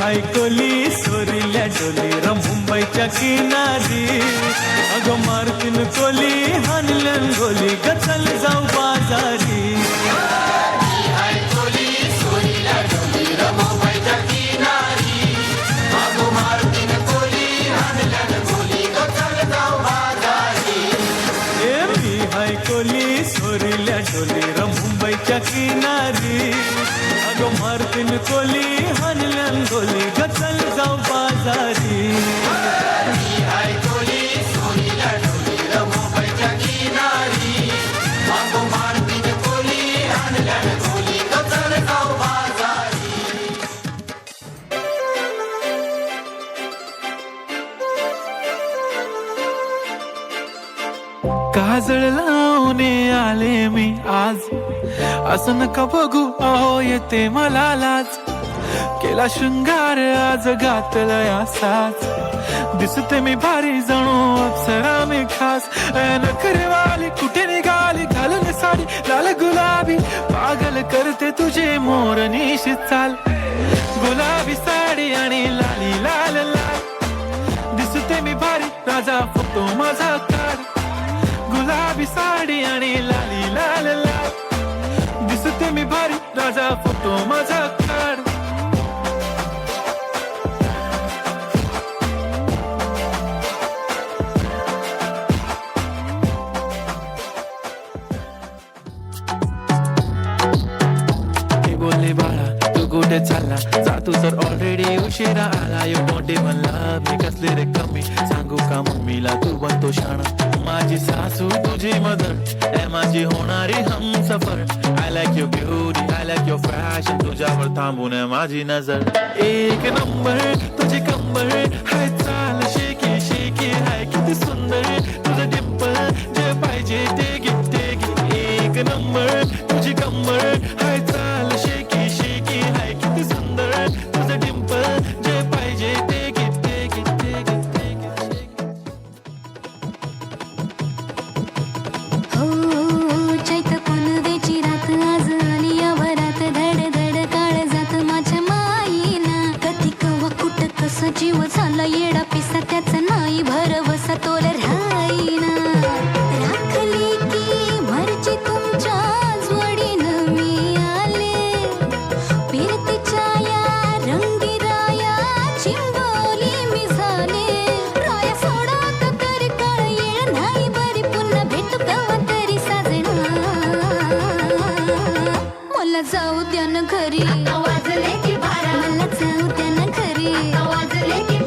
हाय कोली सोरील्या डोली र मुंबईच्या किनारी अगं मारतीन कोली हानल्यान गोली ग चल जाऊ बाजारी कोली सोरील्या डोली र मुंबईच्या किनारी अगं मारतीन कोली हानल्यान गोली ग चल जाऊ बाजारी कोली सोरील्या डोली र मुंबईच्या किनारी अगं मारतीन कोली हानल्यान गोली ग चल जाऊ बाजारी काजळ लावून आले मी आज असं नका बघू अहो येते मला लाज केला शृंगार आज घातलाय असाच दिसते मी भारी जणू अप्सरा मी खास नखरेवाली कुठे निघाली घालून साडी लाल गुलाबी पागल करते तुझे मोरनीशी चाल गुलाबी साडी आणि लाली लाल लाल दिसते मी भारी राजा फोटो माझा काढ गुलाबी साडी आणि लाली लाल लाल दिसते मी भारी राजा फोटो माझा काढ बोलले बाळा तू कुठे चालला जा तू तर ऑलरेडी उशिरा आला यू डोंट इवन लव्ह मी कसले रे कमी सांगू का मम्मीला तू बनतो शाणा माझी सासू तुझी मदर ए माझी होणारी Humsafar I like your beauty I like your fashion तुझ्यावर थांबून माझी नजर एक नंबर तुझी कंबर हाय चाल शेकी शेकी हाय किती सुंदर तुझं डिंपल जे पाहिजे ते घे एक नंबर तुझी कंबर हाय चाल शेकी शेकी हाय किती सुंदर तुझं डिंपल जे पाहिजे ते घे जीव झाला येडा पिसा त्याचा नाही भरवसा तोल राहीना राखली की मर्जी तुमच्या जोडीनं मी आले फिरतीच्या या रंगीराया चिंबोली मी झाले राया सोडा तरी काळ येळ नाही बरी पुन्हा भेटू केव्हा तरी साजना मला जाऊ द्या ना घरी वाजले की बारा मला जाऊ द्या ना घरी वाजले की